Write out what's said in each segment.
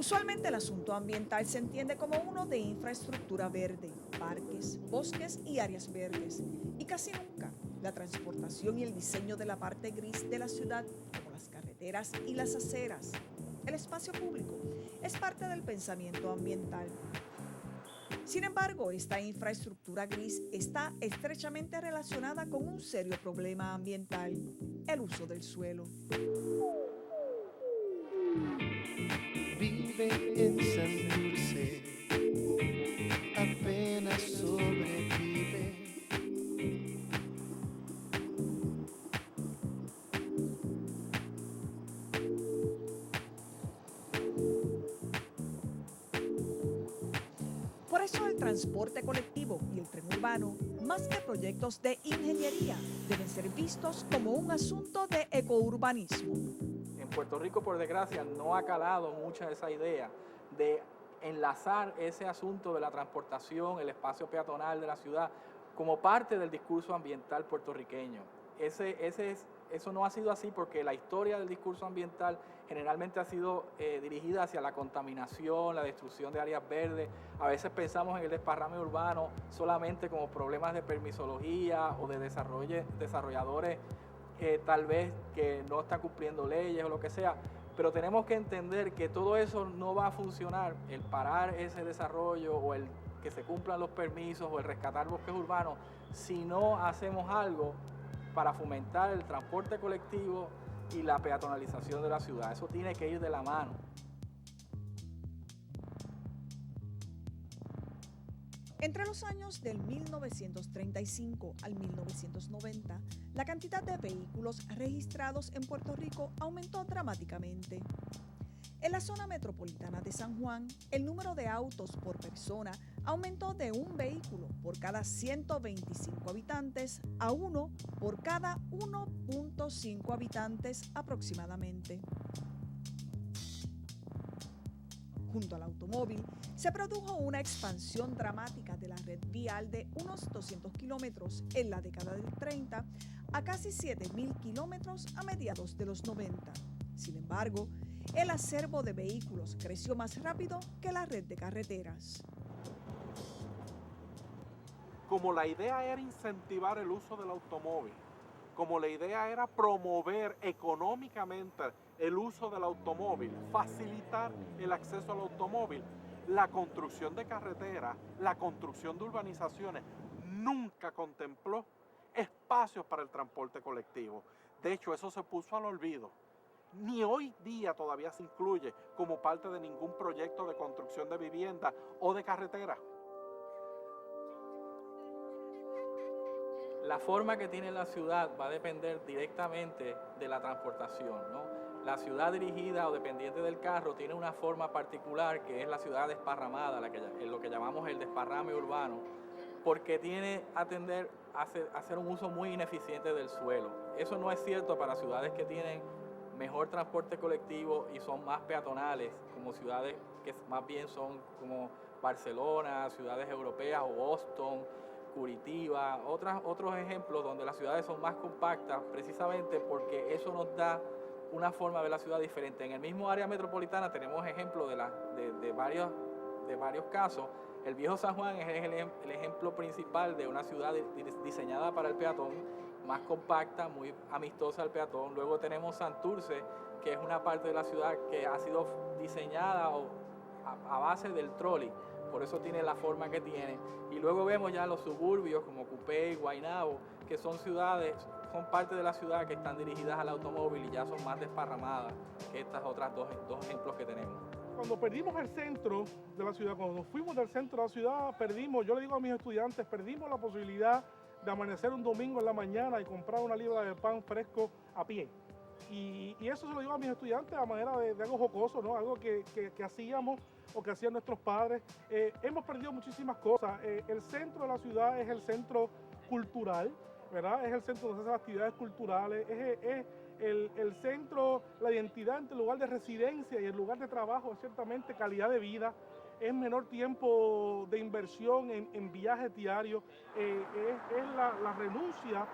Usualmente el asunto ambiental se entiende como uno de infraestructura verde, parques, bosques y áreas verdes, y casi nunca la transportación y el diseño de la parte gris de la ciudad, como las carreteras y las aceras, el espacio público, es parte del pensamiento ambiental. Sin embargo, esta infraestructura gris está estrechamente relacionada con un serio problema ambiental, el uso del suelo. Vive en Santurce, apenas sobrevive. Por eso el transporte colectivo y el tren urbano, más que proyectos de ingeniería, deben ser vistos como un asunto de ecourbanismo. En Puerto Rico, por desgracia, no ha calado mucha esa idea de enlazar ese asunto de la transportación, el espacio peatonal de la ciudad, como parte del discurso ambiental puertorriqueño. Eso no ha sido así porque la historia del discurso ambiental generalmente ha sido dirigida hacia la contaminación, la destrucción de áreas verdes. A veces pensamos en el desparrame urbano solamente como problemas de permisología o de desarrolladores tal vez que no están cumpliendo leyes o lo que sea, pero tenemos que entender que todo eso no va a funcionar, el parar ese desarrollo o el que se cumplan los permisos o el rescatar bosques urbanos, si no hacemos algo para fomentar el transporte colectivo y la peatonalización de la ciudad. Eso tiene que ir de la mano. Entre los años del 1935 al 1990, la cantidad de vehículos registrados en Puerto Rico aumentó dramáticamente. En la zona metropolitana de San Juan, el número de autos por persona aumentó de un vehículo por cada 125 habitantes a uno por cada 1.5 habitantes aproximadamente. Junto al automóvil, se produjo una expansión dramática de la red vial de unos 200 kilómetros en la década del 30 a casi 7.000 kilómetros a mediados de los 90. Sin embargo, el acervo de vehículos creció más rápido que la red de carreteras. Como la idea era incentivar el uso del automóvil, como la idea era promover económicamente el uso del automóvil, facilitar el acceso al automóvil, la construcción de carreteras, la construcción de urbanizaciones nunca contempló espacios para el transporte colectivo. De hecho, eso se puso al olvido. Ni hoy día todavía se incluye como parte de ningún proyecto de construcción de vivienda o de carretera. La forma que tiene la ciudad va a depender directamente de la transportación, ¿no? La ciudad dirigida o dependiente del carro tiene una forma particular que es la ciudad desparramada, lo que llamamos el desparrame urbano, porque tiene a tender a hacer un uso muy ineficiente del suelo. Eso no es cierto para ciudades que tienen mejor transporte colectivo y son más peatonales, como ciudades que más bien son como Barcelona, ciudades europeas o Boston, Curitiba, otros ejemplos donde las ciudades son más compactas, precisamente porque eso nos da una forma de ver la ciudad diferente. En el mismo área metropolitana tenemos ejemplos de varios casos. El viejo San Juan es el ejemplo principal de una ciudad diseñada para el peatón, más compacta, muy amistosa al peatón. Luego tenemos Santurce, que es una parte de la ciudad que ha sido diseñada a base del trolley, por eso tiene la forma que tiene. Y luego vemos ya los suburbios como Cupey, Guaynabo, que son parte de la ciudad que están dirigidas al automóvil y ya son más desparramadas que estas otras dos ejemplos que tenemos. Cuando perdimos el centro de la ciudad, cuando nos fuimos del centro de la ciudad, perdimos, yo le digo a mis estudiantes, perdimos la posibilidad de amanecer un domingo en la mañana y comprar una libra de pan fresco a pie. Y eso se lo digo a mis estudiantes a manera de algo jocoso, ¿no? Algo que hacíamos o que hacían nuestros padres. Hemos perdido muchísimas cosas. El centro de la ciudad es el centro cultural, ¿verdad? Es el centro donde se hacen actividades culturales, es el centro, la identidad entre el lugar de residencia y el lugar de trabajo, es ciertamente calidad de vida, es menor tiempo de inversión en viajes diarios, es la renuncia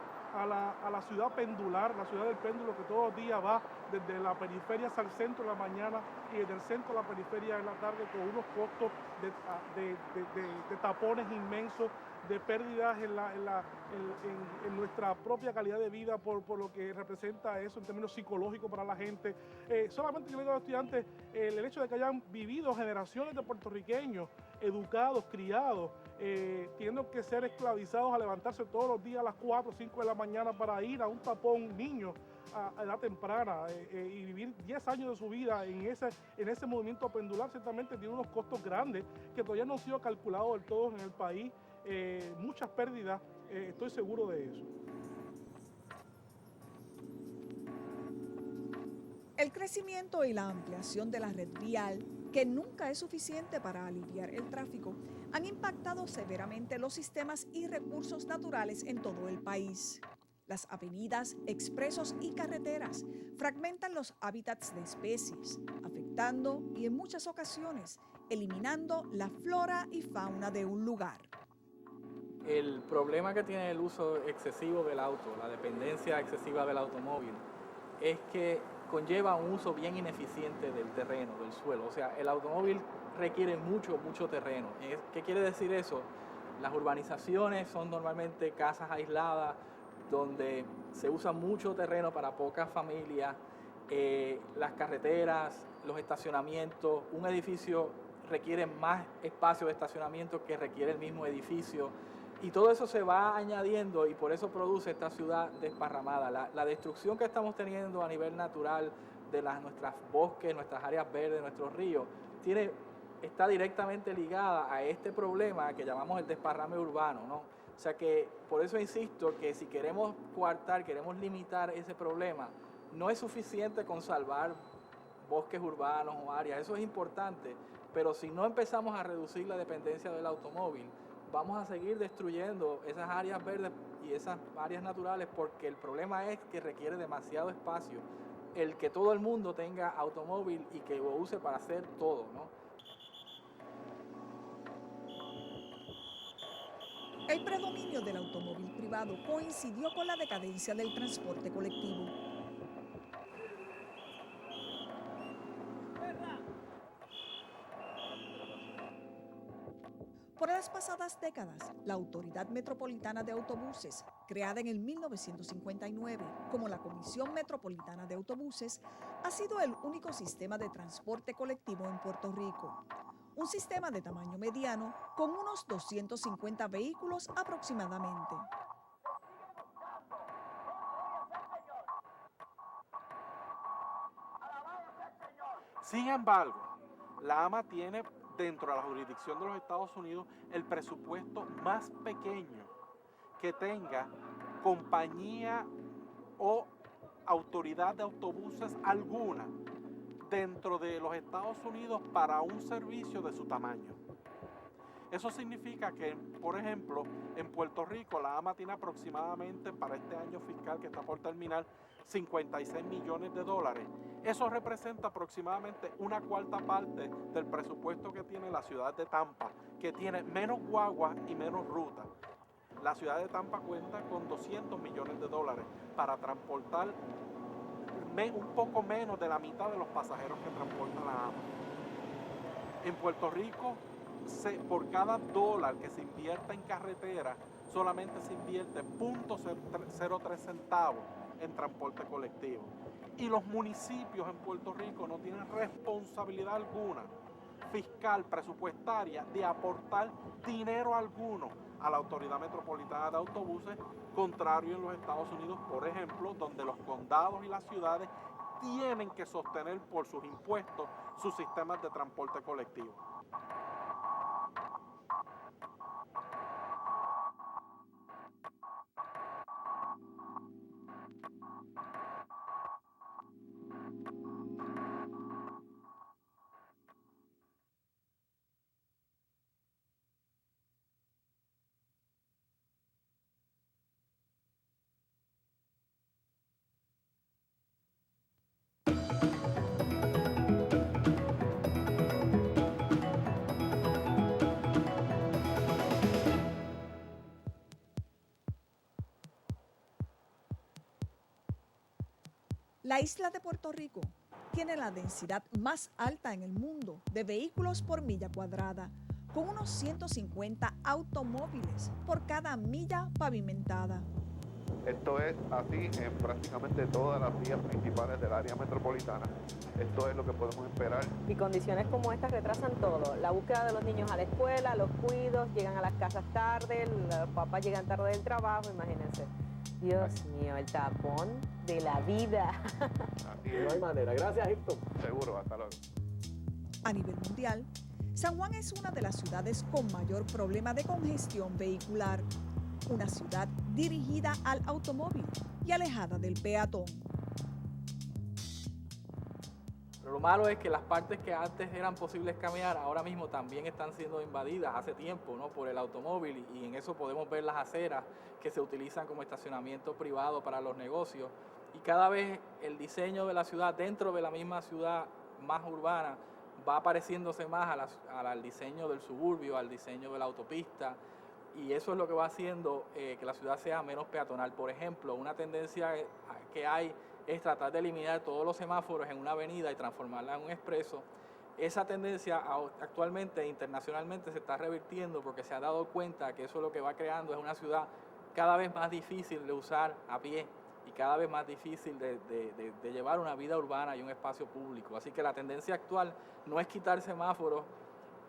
a la ciudad pendular, la ciudad del péndulo, que todos los días va desde la periferia hasta el centro de la mañana y desde el centro a la periferia de la tarde, con unos costos de tapones inmensos, de pérdidas en nuestra propia calidad de vida por lo que representa eso en términos psicológicos para la gente. Solamente yo le digo a los estudiantes, el hecho de que hayan vivido generaciones de puertorriqueños educados, criados, teniendo que ser esclavizados a levantarse todos los días a las 4 o 5 de la mañana para ir a un tapón, niños a edad temprana, y vivir 10 años de su vida en ese movimiento pendular, ciertamente tiene unos costos grandes que todavía no han sido calculados del todo en el país. Muchas pérdidas, estoy seguro de eso. El crecimiento y la ampliación de la red vial, que nunca es suficiente para aliviar el tráfico, han impactado severamente los sistemas y recursos naturales en todo el país. Las avenidas, expresos y carreteras fragmentan los hábitats de especies, afectando y en muchas ocasiones eliminando la flora y fauna de un lugar. El problema que tiene el uso excesivo del auto, la dependencia excesiva del automóvil, es que conlleva un uso bien ineficiente del terreno, del suelo. O sea, el automóvil requiere mucho terreno. ¿Qué quiere decir eso? Las urbanizaciones son normalmente casas aisladas, donde se usa mucho terreno para pocas familias, las carreteras, los estacionamientos. Un edificio requiere más espacio de estacionamiento que requiere el mismo edificio. Y todo eso se va añadiendo y por eso produce esta ciudad desparramada. La destrucción que estamos teniendo a nivel natural de nuestros bosques, nuestras áreas verdes, nuestros ríos, está directamente ligada a este problema que llamamos el desparrame urbano, ¿no? O sea que por eso insisto que si queremos coartar, queremos limitar ese problema, no es suficiente con salvar bosques urbanos o áreas, eso es importante, pero si no empezamos a reducir la dependencia del automóvil, vamos a seguir destruyendo esas áreas verdes y esas áreas naturales, porque el problema es que requiere demasiado espacio el que todo el mundo tenga automóvil y que lo use para hacer todo, ¿no? El predominio del automóvil privado coincidió con la decadencia del transporte colectivo. Por las pasadas décadas, la Autoridad Metropolitana de Autobuses, creada en el 1959 como la Comisión Metropolitana de Autobuses, ha sido el único sistema de transporte colectivo en Puerto Rico. Un sistema de tamaño mediano con unos 250 vehículos aproximadamente. Sin embargo, la AMA tiene dentro de la jurisdicción de los Estados Unidos el presupuesto más pequeño que tenga compañía o autoridad de autobuses alguna dentro de los Estados Unidos para un servicio de su tamaño. Eso significa que, por ejemplo, en Puerto Rico la AMA tiene aproximadamente para este año fiscal que está por terminar 56 millones de dólares. Eso representa aproximadamente una cuarta parte del presupuesto que tiene la ciudad de Tampa, que tiene menos guaguas y menos rutas. La ciudad de Tampa cuenta con 200 millones de dólares para transportar un poco menos de la mitad de los pasajeros que transporta la AMA. En Puerto Rico, por cada dólar que se invierta en carretera, solamente se invierte 0.03 centavos en transporte colectivo. Y los municipios en Puerto Rico no tienen responsabilidad alguna fiscal, presupuestaria, de aportar dinero alguno a la Autoridad Metropolitana de Autobuses, contrario en los Estados Unidos, por ejemplo, donde los condados y las ciudades tienen que sostener por sus impuestos sus sistemas de transporte colectivo. La isla de Puerto Rico tiene la densidad más alta en el mundo de vehículos por milla cuadrada, con unos 150 automóviles por cada milla pavimentada. Esto es así en prácticamente todas las vías principales del área metropolitana. Esto es lo que podemos esperar. Y condiciones como estas retrasan todo. La búsqueda de los niños a la escuela, los cuidos, llegan a las casas tarde, los papás llegan tarde del trabajo, imagínense. Dios mío, el tapón de la vida. Así es. No hay manera. Gracias, Hilton. Seguro, hasta luego. A nivel mundial, San Juan es una de las ciudades con mayor problema de congestión vehicular, una ciudad dirigida al automóvil y alejada del peatón. Pero lo malo es que las partes que antes eran posibles caminar, ahora mismo también están siendo invadidas hace tiempo, ¿no?, por el automóvil, y en eso podemos ver las aceras que se utilizan como estacionamiento privado para los negocios. Y cada vez el diseño de la ciudad, dentro de la misma ciudad más urbana, va pareciéndose más al diseño del suburbio, al diseño de la autopista, y eso es lo que va haciendo que la ciudad sea menos peatonal. Por ejemplo, una tendencia que hay es tratar de eliminar todos los semáforos en una avenida y transformarla en un expreso. Esa tendencia actualmente internacionalmente se está revirtiendo porque se ha dado cuenta que eso lo que va creando es una ciudad cada vez más difícil de usar a pie y cada vez más difícil de llevar una vida urbana y un espacio público. Así que la tendencia actual no es quitar semáforos,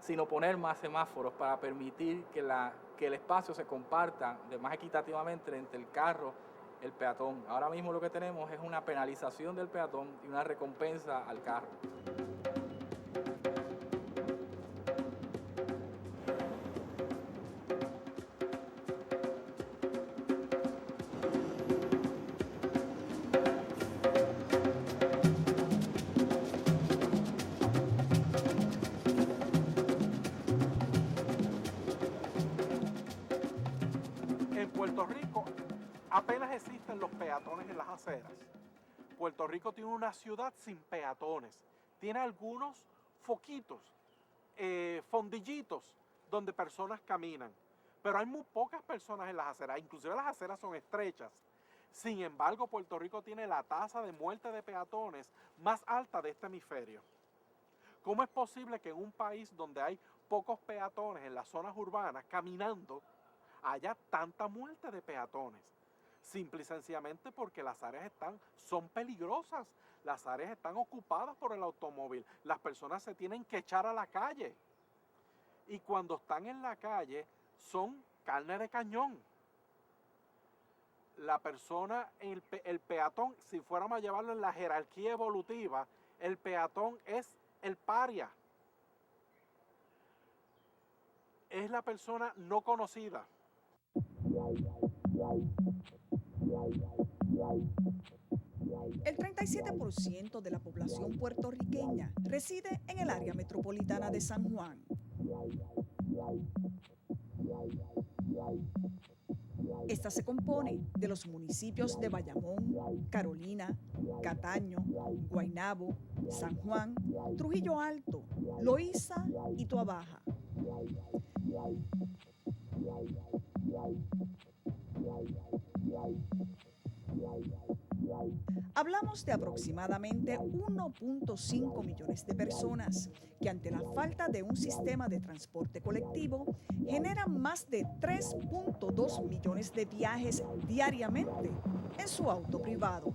sino poner más semáforos para permitir que el espacio se comparta de más equitativamente entre el carro y el peatón. Ahora mismo lo que tenemos es una penalización del peatón y una recompensa al carro. En Puerto Rico apenas existen los peatones en las aceras. Puerto Rico tiene una ciudad sin peatones. Tiene algunos foquitos, fondillitos, donde personas caminan. Pero hay muy pocas personas en las aceras, inclusive las aceras son estrechas. Sin embargo, Puerto Rico tiene la tasa de muerte de peatones más alta de este hemisferio. ¿Cómo es posible que en un país donde hay pocos peatones en las zonas urbanas caminando, haya tanta muerte de peatones? Simple y sencillamente porque las áreas son peligrosas, las áreas están ocupadas por el automóvil, las personas se tienen que echar a la calle. Y cuando están en la calle son carne de cañón. La persona, el peatón, si fuéramos a llevarlo en la jerarquía evolutiva, el peatón es el paria. Es la persona no conocida. El 37% de la población puertorriqueña reside en el área metropolitana de San Juan. Esta se compone de los municipios de Bayamón, Carolina, Cataño, Guaynabo, San Juan, Trujillo Alto, Loíza y Toabaja. Hablamos de aproximadamente 1.5 millones de personas que ante la falta de un sistema de transporte colectivo generan más de 3.2 millones de viajes diariamente en su auto privado.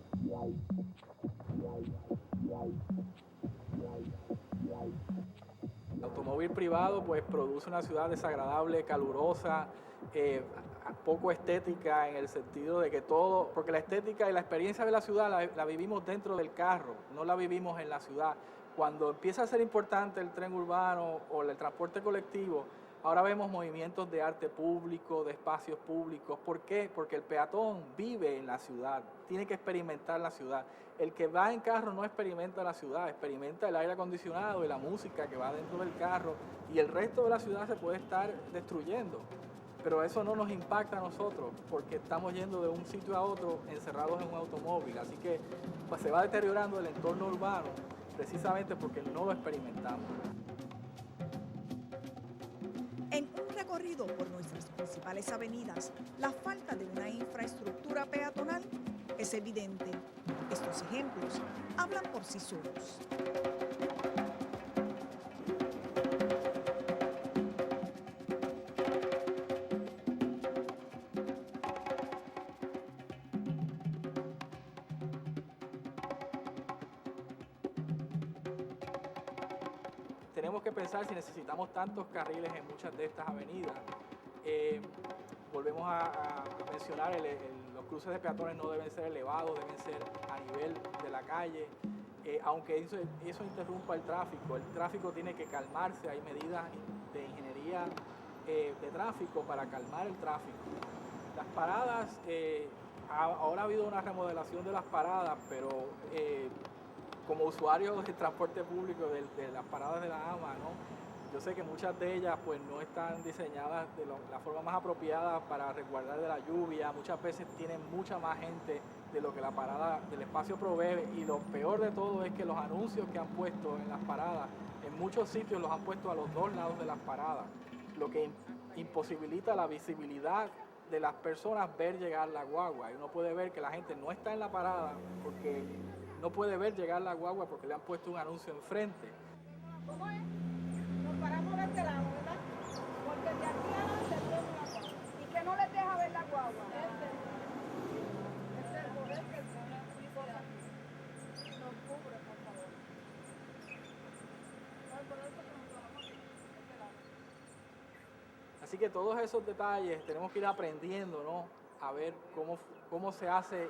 El automóvil privado pues produce una ciudad desagradable, calurosa, poco estética en el sentido de que todo, porque la estética y la experiencia de la ciudad la vivimos dentro del carro, no la vivimos en la ciudad. Cuando empieza a ser importante el tren urbano o el transporte colectivo, ahora vemos movimientos de arte público, de espacios públicos. ¿Por qué? Porque el peatón vive en la ciudad, tiene que experimentar la ciudad. El que va en carro no experimenta la ciudad, experimenta el aire acondicionado y la música que va dentro del carro, y el resto de la ciudad se puede estar destruyendo. Pero eso no nos impacta a nosotros porque estamos yendo de un sitio a otro encerrados en un automóvil. Así que pues, se va deteriorando el entorno urbano precisamente porque no lo experimentamos. En un recorrido por nuestras principales avenidas, la falta de una infraestructura peatonal es evidente. Estos ejemplos hablan por sí solos. Tenemos que pensar si necesitamos tantos carriles en muchas de estas avenidas. Volvemos a mencionar, los cruces de peatones no deben ser elevados, deben ser a nivel de la calle, aunque eso interrumpa el tráfico tiene que calmarse, hay medidas de ingeniería de tráfico para calmar el tráfico. Las paradas, ahora ha habido una remodelación de las paradas, pero como usuario del transporte público, de las paradas de la AMA, ¿no? Yo sé que muchas de ellas pues no están diseñadas de la forma más apropiada para resguardar de la lluvia, muchas veces tienen mucha más gente de lo que la parada del espacio provee, y lo peor de todo es que los anuncios que han puesto en las paradas, en muchos sitios los han puesto a los dos lados de las paradas, lo que imposibilita la visibilidad de las personas ver llegar la guagua, y uno puede ver que la gente no está en la parada porque no puede ver llegar la guagua porque le han puesto un anuncio enfrente. ¿Cómo es? Nos paramos de este lado, ¿verdad? Porque de aquí adelante vemos la guagua. ¿Y que no les deja ver la guagua? Nos cubre, por favor. Por eso que nos paramos aquí, de este lado. Así que todos esos detalles tenemos que ir aprendiendo, ¿no? A ver cómo se hace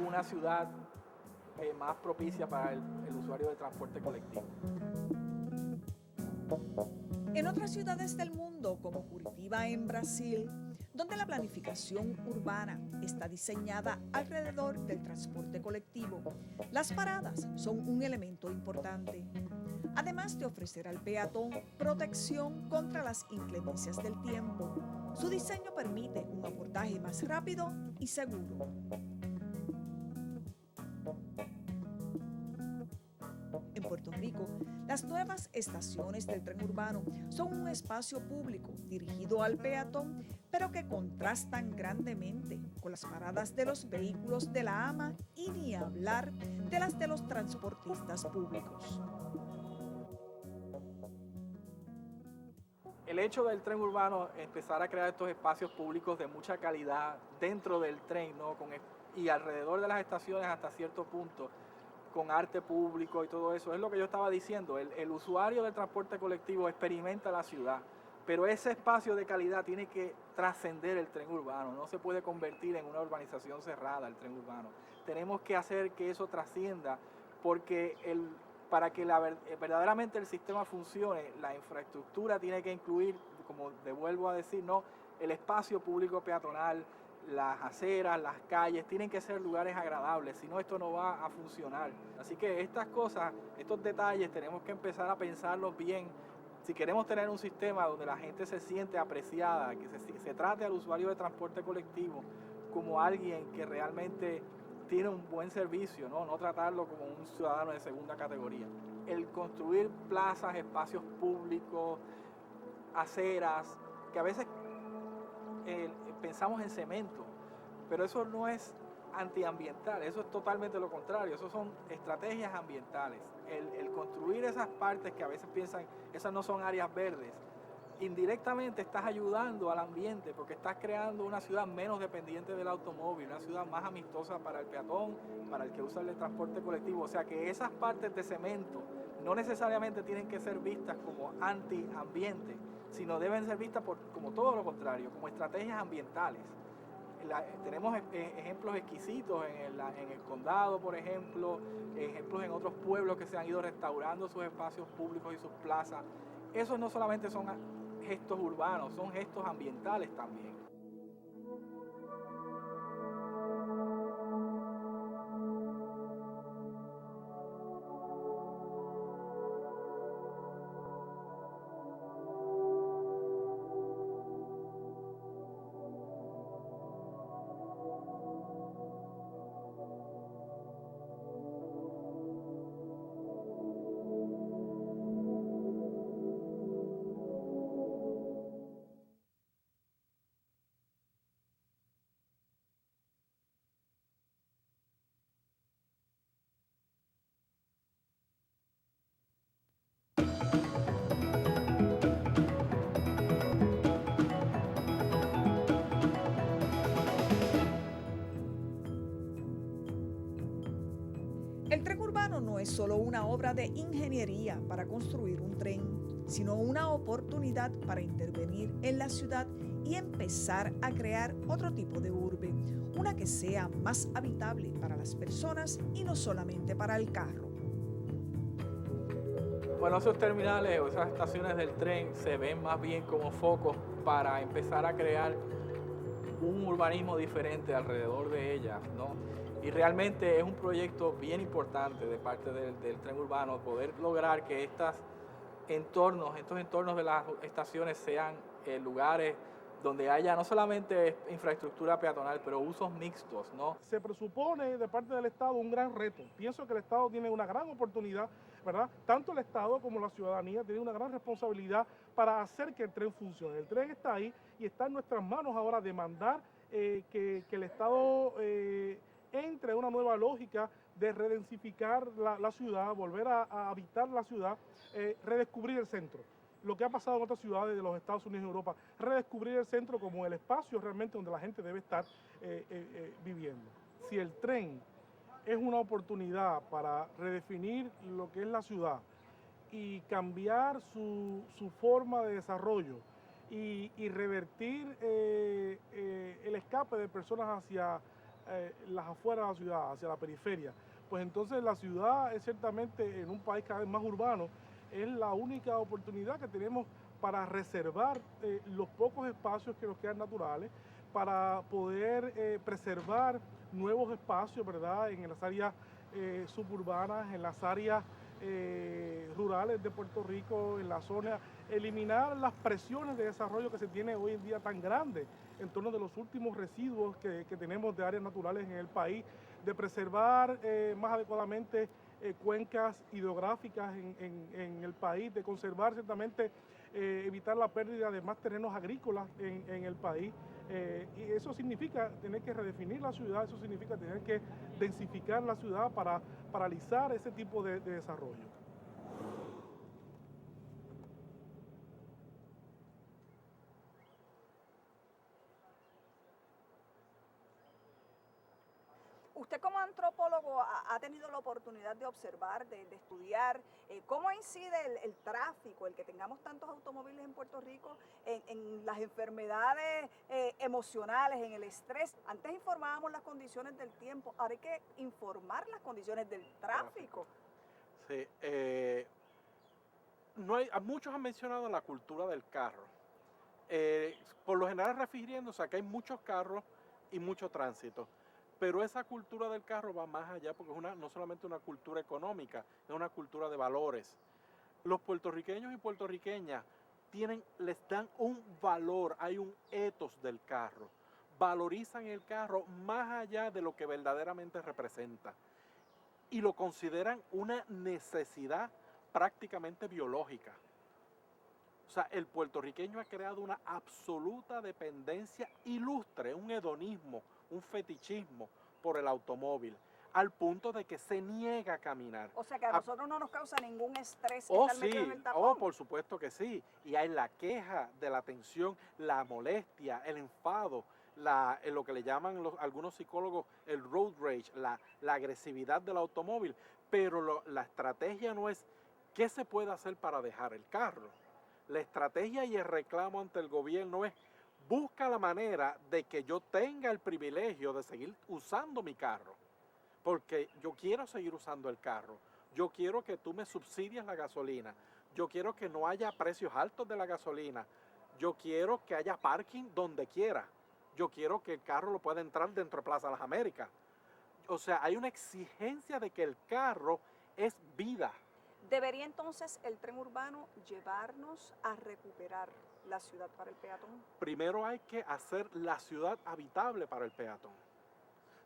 una ciudad más propicia para el usuario del transporte colectivo. En otras ciudades del mundo, como Curitiba en Brasil, donde la planificación urbana está diseñada alrededor del transporte colectivo, las paradas son un elemento importante. Además de ofrecer al peatón protección contra las inclemencias del tiempo, su diseño permite un abordaje más rápido y seguro. En Puerto Rico, las nuevas estaciones del tren urbano son un espacio público dirigido al peatón, pero que contrastan grandemente con las paradas de los vehículos de la AMA y ni hablar de las de los transportistas públicos. El hecho del tren urbano empezar a crear estos espacios públicos de mucha calidad dentro del tren, ¿no? Y alrededor de las estaciones hasta cierto punto, con arte público y todo eso, es lo que yo estaba diciendo. El usuario del transporte colectivo experimenta la ciudad, pero ese espacio de calidad tiene que trascender el tren urbano, no se puede convertir en una urbanización cerrada el tren urbano. Tenemos que hacer que eso trascienda, porque para que verdaderamente el sistema funcione, la infraestructura tiene que incluir, como vuelvo a decir, ¿no? El espacio público peatonal, las aceras, las calles, tienen que ser lugares agradables, si no esto no va a funcionar. Así que estas cosas, estos detalles tenemos que empezar a pensarlos bien. Si queremos tener un sistema donde la gente se siente apreciada, que se trate al usuario de transporte colectivo como alguien que realmente tiene un buen servicio, ¿no? No tratarlo como un ciudadano de segunda categoría. El construir plazas, espacios públicos, aceras, que a veces pensamos en cemento, pero eso no es antiambiental, eso es totalmente lo contrario, eso son estrategias ambientales. El construir esas partes que a veces piensan, esas no son áreas verdes, indirectamente estás ayudando al ambiente porque estás creando una ciudad menos dependiente del automóvil, una ciudad más amistosa para el peatón, para el que usa el transporte colectivo. O sea que esas partes de cemento no necesariamente tienen que ser vistas como antiambiente, sino deben ser vistas como todo lo contrario, como estrategias ambientales. Tenemos ejemplos exquisitos en el condado, por ejemplo, ejemplos en otros pueblos que se han ido restaurando sus espacios públicos y sus plazas. Esos no solamente son gestos urbanos, son gestos ambientales también. no es solo una obra de ingeniería para construir un tren, sino una oportunidad para intervenir en la ciudad y empezar a crear otro tipo de urbe, una que sea más habitable para las personas y no solamente para el carro. Bueno, esos terminales o esas estaciones del tren se ven más bien como focos para empezar a crear un urbanismo diferente alrededor de ellas, ¿no? Y realmente es un proyecto bien importante de parte del tren urbano poder lograr que estos entornos de las estaciones sean lugares donde haya no solamente infraestructura peatonal, pero usos mixtos, ¿no? Se presupone de parte del Estado un gran reto. Pienso que el Estado tiene una gran oportunidad, ¿verdad? Tanto el Estado como la ciudadanía tienen una gran responsabilidad para hacer que el tren funcione. El tren está ahí y está en nuestras manos ahora demandar que el Estado entre en una nueva lógica de redensificar la ciudad, volver a habitar la ciudad, redescubrir el centro. Lo que ha pasado en otras ciudades de los Estados Unidos y Europa, redescubrir el centro como el espacio realmente donde la gente debe estar viviendo. Si el tren es una oportunidad para redefinir lo que es la ciudad y cambiar su forma de desarrollo y revertir el escape de personas hacia las afueras de la ciudad, hacia la periferia, pues entonces la ciudad es ciertamente, en un país cada vez más urbano, es la única oportunidad que tenemos para reservar los pocos espacios que nos quedan naturales, para poder preservar nuevos espacios, ¿verdad?, en las áreas suburbanas, en las áreas rurales de Puerto Rico, en la zona, eliminar las presiones de desarrollo que se tiene hoy en día tan grandes en torno de los últimos residuos que tenemos de áreas naturales en el país, de preservar más adecuadamente cuencas hidrográficas en el país, de conservar ciertamente, evitar la pérdida de más terrenos agrícolas en el país. Y eso significa tener que redefinir la ciudad, eso significa tener que densificar la ciudad para paralizar ese tipo de desarrollo. Usted como antropólogo ha tenido la oportunidad de observar, de estudiar cómo incide el tráfico, el que tengamos tantos automóviles en Puerto Rico, en las enfermedades emocionales, en el estrés. Antes informábamos las condiciones del tiempo, ahora hay que informar las condiciones del tráfico. Sí, muchos han mencionado la cultura del carro. Por lo general refiriéndose a que hay muchos carros y mucho tránsito. Pero esa cultura del carro va más allá porque es no solamente una cultura económica, es una cultura de valores. Los puertorriqueños y puertorriqueñas les dan un valor, hay un ethos del carro. Valorizan el carro más allá de lo que verdaderamente representa. Y lo consideran una necesidad prácticamente biológica. O sea, el puertorriqueño ha creado una absoluta dependencia ilustre, un hedonismo, un fetichismo por el automóvil, al punto de que se niega a caminar. O sea que a nosotros no nos causa ningún estrés estar metidos en el tapón. Por supuesto que sí. Y hay la queja de la tensión, la molestia, el enfado, lo que le llaman algunos psicólogos el road rage, la agresividad del automóvil. Pero la estrategia no es qué se puede hacer para dejar el carro. La estrategia y el reclamo ante el gobierno es busca la manera de que yo tenga el privilegio de seguir usando mi carro, porque yo quiero seguir usando el carro, yo quiero que tú me subsidies la gasolina, yo quiero que no haya precios altos de la gasolina, yo quiero que haya parking donde quiera, yo quiero que el carro lo pueda entrar dentro de Plaza Las Américas. O sea, hay una exigencia de que el carro es vida. ¿Debería entonces el tren urbano llevarnos a recuperar la ciudad para el peatón? Primero hay que hacer la ciudad habitable para el peatón.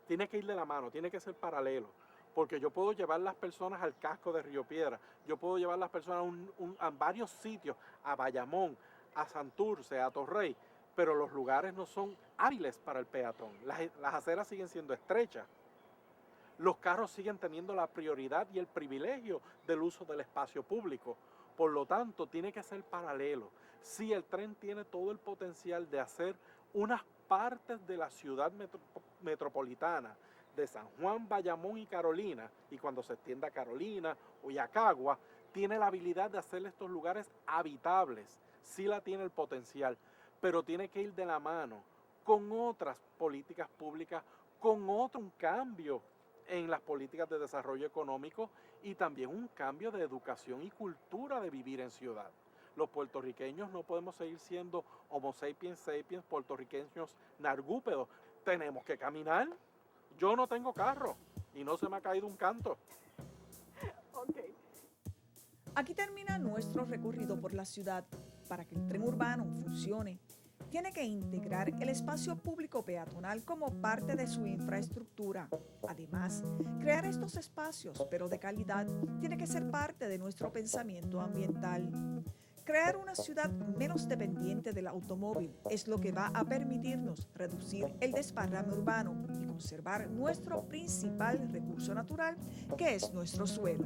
Tiene que ir de la mano, tiene que ser paralelo, porque yo puedo llevar las personas al casco de Río Piedra, yo puedo llevar las personas a varios sitios, a Bayamón, a Santurce, a Torrey, pero los lugares no son hábiles para el peatón, las aceras siguen siendo estrechas. Los carros siguen teniendo la prioridad y el privilegio del uso del espacio público. Por lo tanto, tiene que ser paralelo. Sí, el tren tiene todo el potencial de hacer unas partes de la ciudad metropolitana, de San Juan, Bayamón y Carolina, y cuando se extienda a Carolina o Yacagua, tiene la habilidad de hacer estos lugares habitables. Sí la tiene el potencial, pero tiene que ir de la mano con otras políticas públicas, con un cambio en las políticas de desarrollo económico y también un cambio de educación y cultura de vivir en ciudad. Los puertorriqueños no podemos seguir siendo homo sapiens sapiens, puertorriqueños nargúpedos. Tenemos que caminar. Yo no tengo carro y no se me ha caído un canto. Ok. Aquí termina nuestro recorrido por la ciudad. Para que el tren urbano funcione, tiene que integrar el espacio público peatonal como parte de su infraestructura. Además, crear estos espacios, pero de calidad, tiene que ser parte de nuestro pensamiento ambiental. Crear una ciudad menos dependiente del automóvil es lo que va a permitirnos reducir el desparrame urbano y conservar nuestro principal recurso natural, que es nuestro suelo.